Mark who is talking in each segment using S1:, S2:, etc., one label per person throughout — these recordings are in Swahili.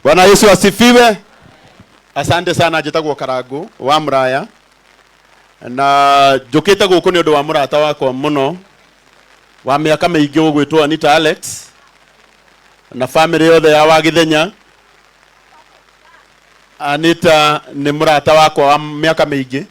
S1: Bwana Yesu asifiwe. Asante sana, njĩtagwo Karangu wa Muraya, na njũkĩte gũkũ nĩ ũndũ wa mũrata wakwa mũno wa mĩaka mĩingĩ ũgwĩtwo Anita Alex na family yothe ya Wagithenya. Anita nĩ mũrata wakwa wa mĩaka mĩingĩ,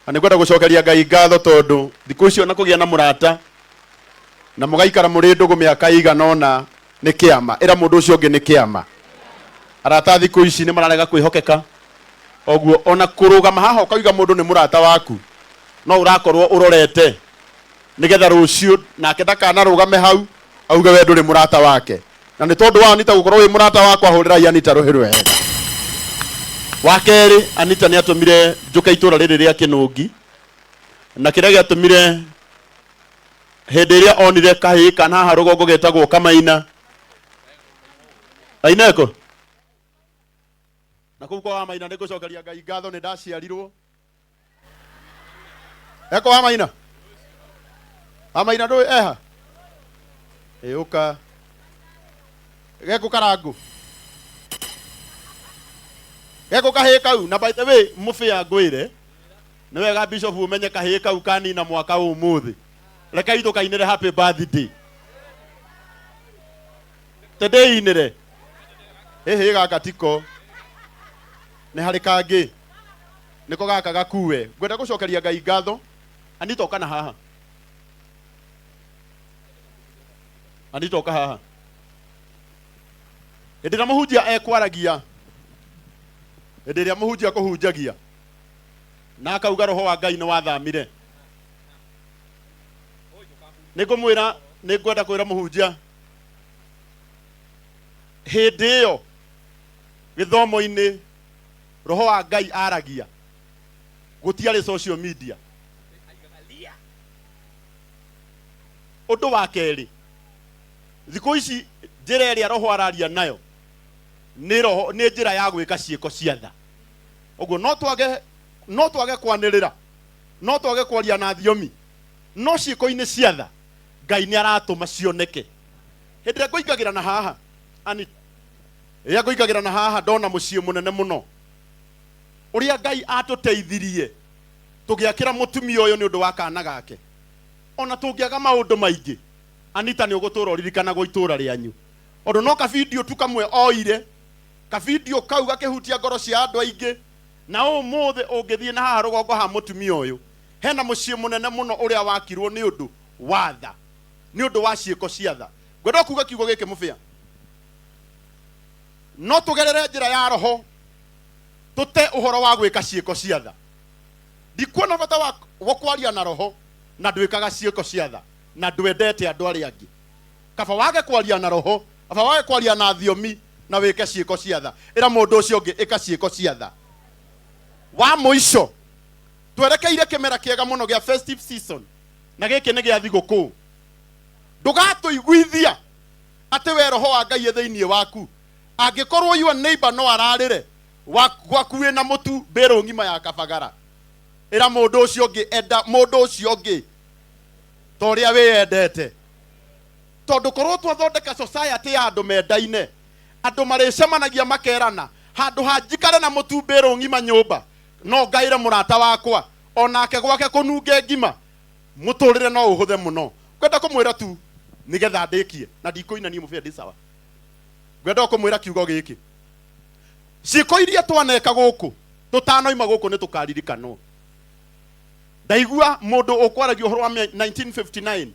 S1: na nĩngwenda gũcokeria Ngai ngatho tondũ thikũ icio na kũgĩa na mũrata na mũgaikara mũrĩ ndũgũ mĩaka igana ũna nĩ kĩama, ĩra mũndũ ũcio ũngĩ nĩ kĩama. Arata thikũ ici nĩ mararega kwĩhokeka, oguo ona kũrũgama haha ũkauga mũndũ nĩ mũrata waku no ũrakorwo ũrorete nĩgetha rũciũ nake ndakanarũgame hau auge we ndũrĩ mũrata wake. Na nĩ tondũ wa Anita gũkorwo wĩ mũrata wakwa, hũrĩrai Anita rũhĩ rwega. Wa kerĩ, Anita nĩ atũmire njũke itũra rĩrĩ rĩa Kĩnũngi, na kĩrĩa gĩatũmire hĩndĩ ĩrĩa onire kahĩĩ kana haha rũgongo getagwo Kamaina Aineko na kũu kwa Maina nĩ gũcokeria Ngai ngatho nĩ ndaciarirwo. Eko wa Maina, Maina ndũĩ eha ũka geko Karangu geko kahĩĩ kau. Na by the way, mũbĩa ngwĩre nĩ wega Bishop umenye kahĩĩ kau kanina mwaka ũmũthĩ, reka itũ kainĩre happy birthday today inĩre hĩhĩ gaka tiko nĩ harĩ kangĩ nĩko gaka gakue. Ngwenda gũcokeria Ngai ngatho. Anita ũka na haha, Anita ũka haha. Hĩndĩ ĩrĩa mũhunjia ekwaragia, hĩndĩ ĩrĩa mũhunjia kũhunjagia na akauga roho wa Ngai nĩ wathamire, nĩngũmwĩra, nĩngwenda kwĩra mũhunjia hĩndĩ ĩyo gĩthomo-inĩ roho wa Ngai aragia gũtiarĩ social media. Ũndũ wa kerĩ, thikũ ici njĩra ĩrĩa roho araria nayo nĩ njĩra ya gwĩka ciĩko cia tha. Ũguo no twage kwanĩrĩra, no twage kwaria na thiomi, no ciĩko-inĩ cia tha Ngai nĩ aratũma cioneke. Hĩndĩ ĩrĩa ngũingagĩra na haha Anita, rĩrĩa ngũingagĩra na haha ndona mũciĩ mũnene mũno ũrĩa Ngai atũteithirie tũgĩakĩra mũtumia ũyũ nĩ ũndũ wa kana gake. Ona tũngĩaga maũndũ maingĩ, Anita nĩ ũgũtũra ũririkanagwo itũra rĩanyu. Ũndũ no ka video tu kamwe oire, ka video kau gakĩhutia ngoro cia andũ aingĩ, na ũmũthĩ ũngĩthiĩ na haha rũgongo ha mũtumia ũyũ hena mũciĩ mũnene mũno ũrĩa wakirwo nĩ ũndũ wa tha, nĩ ũndũ wa ciĩko cia tha. Ngwenda kuuga kiugo gĩkĩ mũbĩa, no tũgerere njĩra ya roho tũte ũhoro wa gwĩka ciĩko cia tha. Ndikuona bata wa kwaria na roho na ndwĩkaga ciĩko cia tha na ndwendete andũ arĩa angĩ. Kaba wage kwaria na roho, kaba wage kwaria na thiomi na wĩke ciĩko cia tha, ĩra mũndũ ũcio ũngĩ ĩka ciĩko cia tha. Wa mũico, twerekeire kĩmera kĩega mũno gĩa festive season, na gĩkĩ nĩ gĩa thigũkũ. Ndũgatũiguithia atĩ we roho wa Ngai thĩinĩ waku angĩkorwo your neighbor no ararĩre gwaku wĩna mũtu mbĩrũ ngima ya kabagara, ĩra mũndũ ũcio ũngĩ enda mũndũ ũcio ũngĩ ta ũrĩa wĩendete. Tondũ korwo twathondeka society ya andũ mendaine, andũ marĩcemanagia makerana, handũ ha njikare na mũtu mbĩrũ ngima nyũmba no ngaĩre mũrata wakwa onake gwake kũnunge ngima, mũtũrĩre no ũhũthe mũno. Ngwenda kũmwĩra tu nĩgetha ndĩkie na ndikũinania mũbĩa ndĩ sawa. Ngwenda kũmwĩra kiugo gĩkĩ, ciĩko iria twaneka gũkũ tũtanoima gũkũ nĩ tũkaririkanwo. Ndaigua mũndũ ũkwaragia ũhoro wa 1959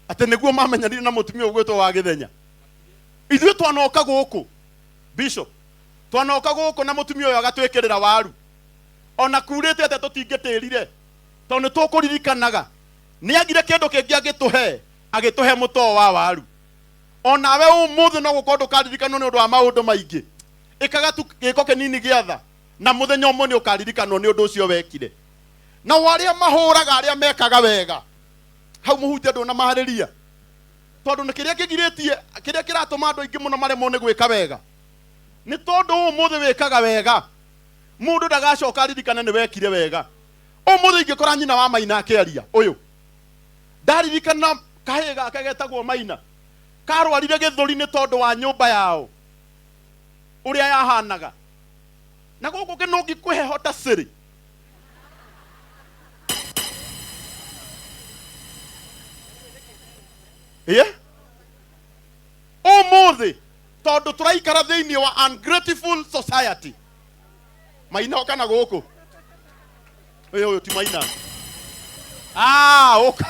S1: atĩ nĩguo mamenyanire na mũtumia ũgwĩtwo Wagithenya. Ithuĩ twanoka gũkũ Bishop, twanoka gũkũ na mũtumia ũyũ agatwĩkĩrĩra waru, ona kurĩte atĩ tũtingĩtĩrire tondũ tũkũririkanaga nĩ agire kĩndũ kĩngĩ agĩtũhe mũtoo wa waru. Onawe ũmũthĩ no gũkorwo ndũkaririkanwo nĩ ũndũ wa maũndũ maingĩ, ĩkaga tu gĩko kĩnini gĩa tha na mũthenya ũmwe nĩ ũkaririkanwo nĩ ũndũ ũcio wekire. Na arĩa mahũraga arĩa mekaga wega, hau mũhunjia ndũnamaharĩria, tondũ nĩ kĩrĩa kĩgirĩtie, kĩrĩa kĩratũma andũ aingĩ mũno maremwo nĩ gwĩka wega nĩ tondũ ũmũthĩ wĩkaga wega mũndũ ndagacoka aririkane nĩ wekire wega. Ũmũthĩ ingĩkora nyina wa Maina akĩaria ũyũ, ndaririkana kahĩĩ gake getagwo Maina, karwarire githuri ni tondu wa nyumba yao uria yahanaga na guku kinungi kwihehota siri umuthi tondu turaikara thiini wa ungrateful society. Maina okana guku uyu ti Maina oka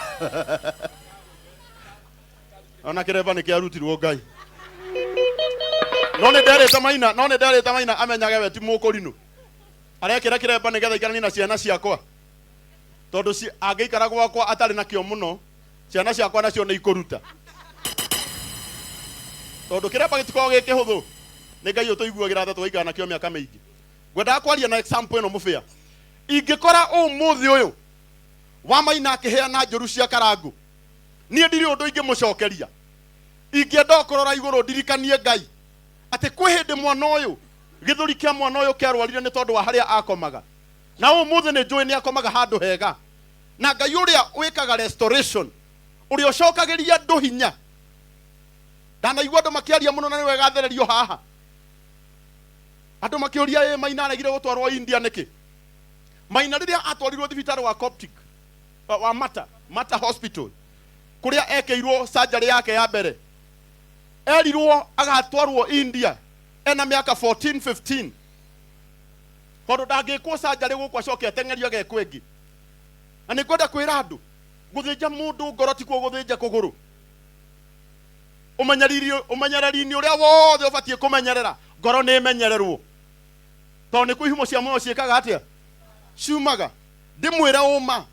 S1: ona kireba ni kiarutirwo Ngai none ndereta Maina amenyage we ti mukurinu arekira kireba nigetha ikarani na ciana ciakwa tondu angeikara gwakwa atari na kio muno ciana ciakwa nacio ni ikuruta tondu kireba gitiko gikihuthu ni Ngai utuiguagira tha twaikara na kio miaka mingi. Gwenda kwaria na example ino mufia ingikora umuthi uyu wa Maina akiheana njuru cia karangu nie ndiri undu ingimucokeria ingienda okorora iguru ndirikanie Ngai ati kwi hindi mwana uyu githuri kia mwana uyu kiarwarire ni tondu wa haria akomaga na umuthi ni njui ni akomaga handu hega na Ngai uria wikaga restoration uria ucokagiria ndu hinya ndanaigua andu makiaria muno na ni wega thererio haha andu makiuria Maina aregire gutwarwo India niki. Maina riria atwarirwo thibitari wa Coptic wa Mata Hospital kuria ekeirwo surgery yake ya mbere erirwo agatwarwo India ena miaka 14-15 tondu ndangikwo surgery guku acoke atengerio agekwo ingi na ni kwenda kwira andu guthinja mundu ngoro ti guthinja kuguru umenyereri-ini uria wothe ubatie kumenyerera ngoro ni imenyererwo tondu ni kuihumo cia moyo ciikaga atia ciumaga ndimwira uma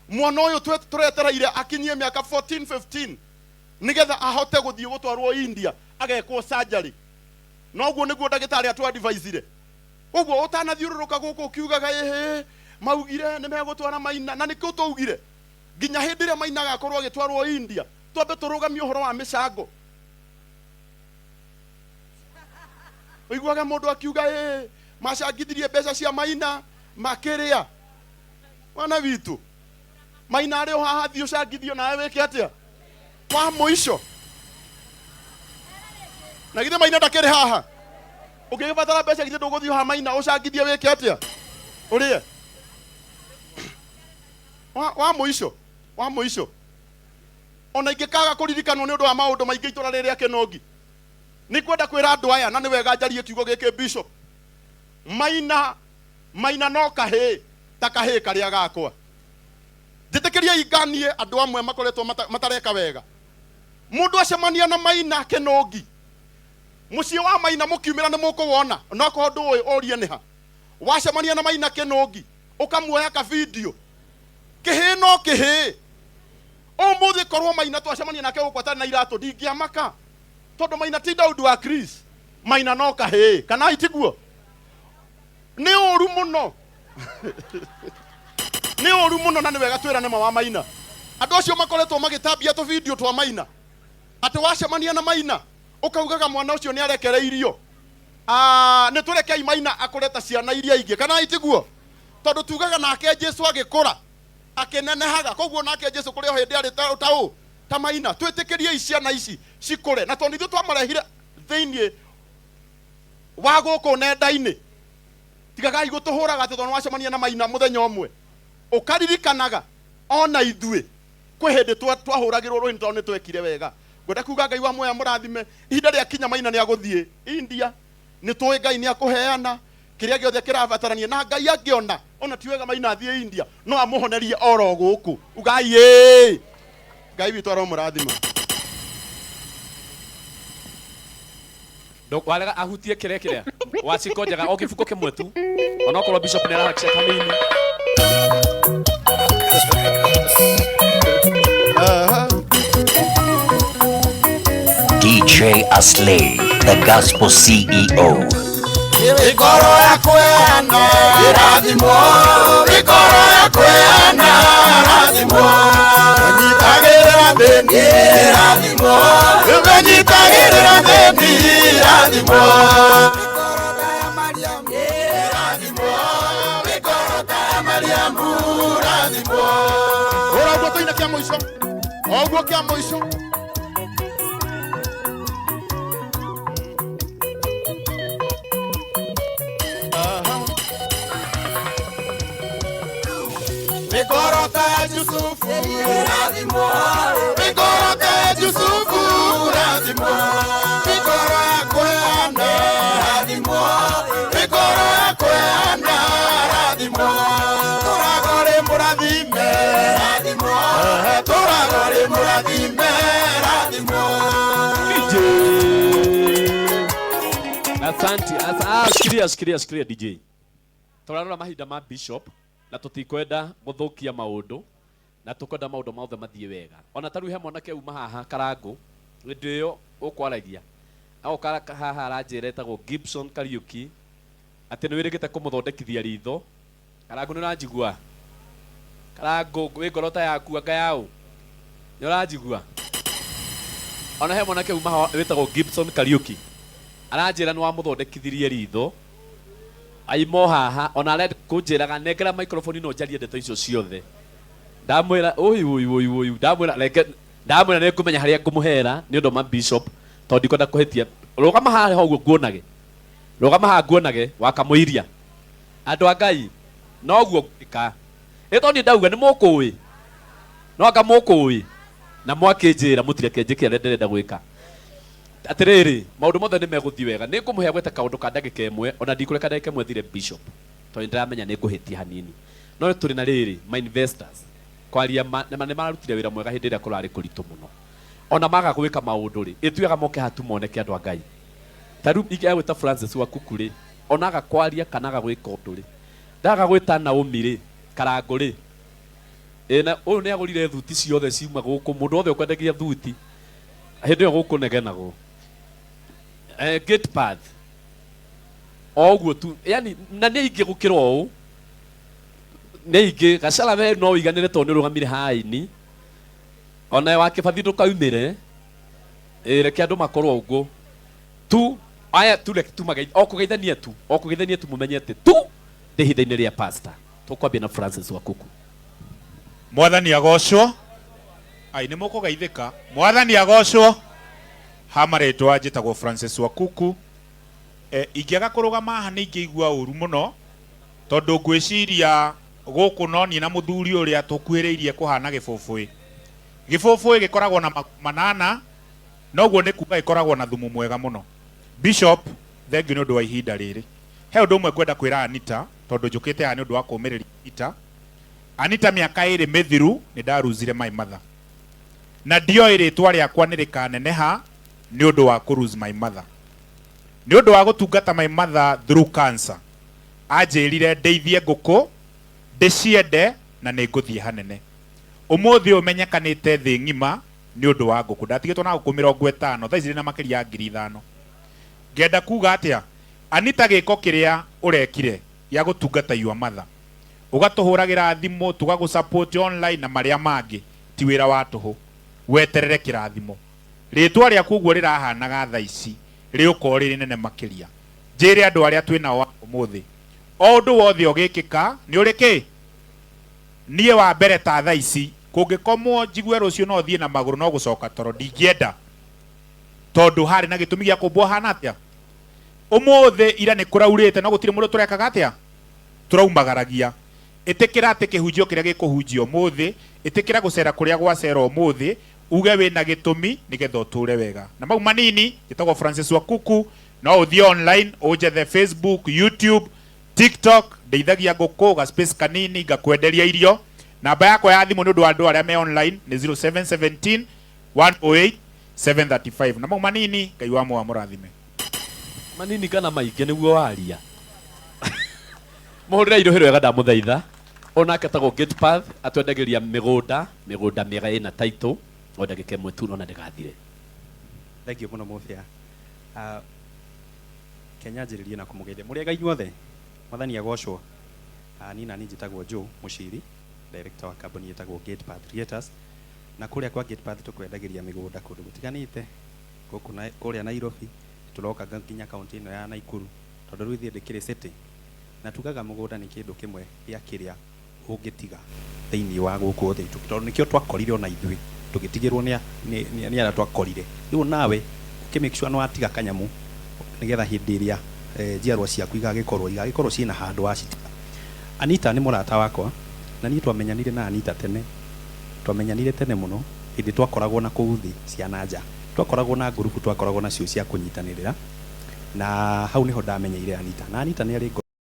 S1: mwana uyu turetereire akinyie miaka 14-15 nigetha ahote guthie gutwarwo India agekwo surgery noguo niguo ndagitari atu advice-ire uguo utanathiururuka guku kiugaga maugire ni megutwara Maina na nikio tuugire ginya hindi ria Maina agakorwo agitwarwo India twambe turugamie uhoro wa micango uiguaga mundu akiuga macangithirie mbeca cia Maina makiria wana witu Maina ari haha thio cangithio nawe wike atia kwa muico na githe Maina ndakiri haha ukibatara mbeca githe nduguthio ha Maina ucangithie wike atia urie wa muico ona ingikaga kuririkanwo ni undu wa maundu maingi itura riria kinongi ni kwenda kwira andu aya na ni wega njarie kiugo giki bishop Maina no kahe ta kahe karia gakwa nditikiria inganie andu amwe makoretwo matareka wega mundu acemania na Maina kinongi mucie wa Maina mukiumira ni mukuwona no ko ndu uyu urie niha wacemania na Maina kinongi ukamuoya ka video kihe no kihe umuthi korwo Maina twacemania nake gukwatana na iratu ndingiamaka tondu Maina ti Daudi wa Chris Maina no kahe kana itiguo ni uru muno ni uru muno na ni wega twirane ma wa Maina andu acio makoretwo magitambia tu video twa Maina ati wacemania na Maina ukaugaga mwana ucio ni arekereirio ni turekei Maina akureta ciana iria ingi kana itiguo tondu tugaga nake Jesu agikura akinenehaga koguo nake Jesu kuri o hindi ari ta Maina twitikirie ciana ici cikure na tondu ithu twamarehire thiini wa guku nenda-ini tigagai gutuhuraga tondu wacemania na Maina muthenya umwe ukaririkanaga ona ithue kwi hindi twahuragirwo rwini tondu nitwekire wega ngwenda kuga Ngai wa moya murathime ihinda ria kinya Maina ni aguthie India ni tuwe Ngai ni akuheana kiria giothe kirabatarania na Ngai angiona ona ti wega Maina athie India no amuhonerie oro guku ugai Ngai witu aro murathima
S2: ndo walega ahutie kirekire waciko njega o kibuko kimwe tu ona korwo bishop ni arahakisha kamini
S3: DJ Aslay, the gospel CEO.
S4: Ikoro ya kweana irathimo, ikoro ya kweana irathimo, nyitagirira thini irathimo, nyitagirira thini irathimo, ikoro ya Mariamu irathimo, ikoro ya Mariamu irathimo.
S1: Ora uguo toina kia muico, oguo kia muico
S4: Yusufu rathimwo mikoroke Yusufu rathimwo mikoro yakwe anda rathimwo mikoro yakwe anda rathimwo turagore murathime rathimwo turagore murathime rathimwo
S2: Asante. Sikiria DJ. Turarora mahinda ma bishop na tutikwenda guthukia maundu na tukwenda maundu mothe mathie wega. Ona taru he mwanake uma haha Karangu ndio ukwaragia. Ao karaka haha aranjira etagwo Gibson Kariuki ati ni wirigite kumuthondekithia ritho. Karangu ni uranjigua? Karangu wi ngorota yaku anga yao. Ni uranjigua? Ona he mwanake uma wetagwo Gibson Kariuki aranjira ni wa muthondekithirie ritho aimo haha ona red kunjiraga negera microphone no jarie ndeto icio ciothe ndamwira uyu ndamwira like ndamwira ne kumenya haria ngumuhera ni undu ma bishop to ndikwenda kuhitia rugama haha hoguo nguonage rugama haha nguonage wakamuiria andu angai noguo ika eto ni ndauga ni mukui no anga mukui na mwakinjira mutireke njikire nderenda gwika atiriri maundu mothe ni meguthi wega ni ngumuhe gwete kaundu ka ndagika imwe ona ndikureka ndagika imwe thire bishop to ndiramenya ni nguhitia hanini no turi na riri my investors kwaria ni mararutire wira mwega hindi ria kurari kuritu muno ona maga gwika maundu ri itwega moke hatu moneke andu angai taru ike gwita Francis wa Kukuri ona ga kwaria kana ga gwika undu ri ndaga gwita Naomi ri Karangu ri ena uyu ni agurire thuti ciothe ciuma guku mundu othe ukwendagia thuti hindi yo guku negenago gate path oguo tu yani na ni ingi gukira o ni ingi gacara we no iganire to ni rugamire haini ona wa kibathi ndukaumire reke andu makorwo uguo tu aya tu reke tu magai okugeithania tu mumenyete tu ndihitha-ini ria pastor tukwambia na Francis wa Kuku
S5: mwathani agocwo ai ni mukugeithika mwathani agocwo hamaretwa njitagwo Francis wa Kuku ingiaga kurugama haha ni ingigua uru muno tondu ngwiciria guku no ni na muthuri uria tukuhiriirie kuhana gibubui gikoragwo na manana noguo ni kuga gikoragwo na thumu mwega muno bishop thank you ni undu wa ihinda riri he undu umwe ngwenda kwira Anita tondu njukite haha ni undu wa kumiriria Anita miaka iri mithiru ni ndaruzire my mother na ndio ritwa riakwa ni rikaneneha ni undu wa kuruse my mother ni undu wa gutungata my mother through cancer anjirire ndeithie nguku ndiciende na ni nguthie hanene umuthi umenyekanite thi ngima ni undu wa nguku ndatigitwo na nguku 50 thaici na makiria 5,000 ngenda kuga atia Anita giko kiria urekire ya gutungata your mother ugatuhuragira thimu tugagu support online na maria mangi ti wira wa tuhu weterere kirathimo ritwa ria kuguo rirahanaga thaici riuko riri nene makiria njire andu aria twina wa umuthi o undu wothe ugikika ni uriki nie wa mbere ta thaici kungikomwo njigwe rucio no thie na maguru no gucoka toro ndingienda tondu hari na gitumi gia kumbwo hana atia umuthi ira ni kuraurite no gutire mundu turekaga atia turaumagaragia itikira ati kihunjio kiria gikuhunjio umuthi itikira gucera kuria gwacera umuthi uge wina gitumi nigetha uture wega na mau manini gitagwo Francis wa Kuku no uthie online ujethe Facebook YouTube TikTok ndeithagia nguku ga space kanini ngakwenderia irio namba yakwa ya thimu ni undu wa andu aria me online ni 0717 108 735 na mau manini ngai wa murathime
S2: manini kana maingi niguo waria muhurira irohero wega ndamuthaitha ona ketagwo gate path atwendagiria migunda mega ina title o ndagika imwe tu na ndigathire
S6: thank you muno muthia Kenya njiririe na kumugeithia muri ngai nyothe mwathani agocwo nina ni njitagwo Joe Mushiri director wa company yetagwo Gate Path Creators na kuria kwa Gate Path tukwendagiria migunda kundu gutiganite guku na kuria Nairobi turoka nginya county ino ya Naikuru tondu rwithie ndikire city na tugaga mugunda ni kindu kimwe ya kiria ungitiga thiini wa guku thi tondu nikio twakorire ona ithui tugitigirwo ni ara twakorire riu nawe ukimake sure no atiga kanyamu nigetha hindi iria njiarwa ciaku igagikorwo ciina handu wa citiga Anita ni murata wakwa na ni twamenyanire na Anita tene twamenyanire tene muno hindi twakoragwo na kuu thi ciana nja twakoragwo na ngurubu twakoragwo nacio cia kunyitanirira na hau niho ndamenyeire Anita na Anita ni ari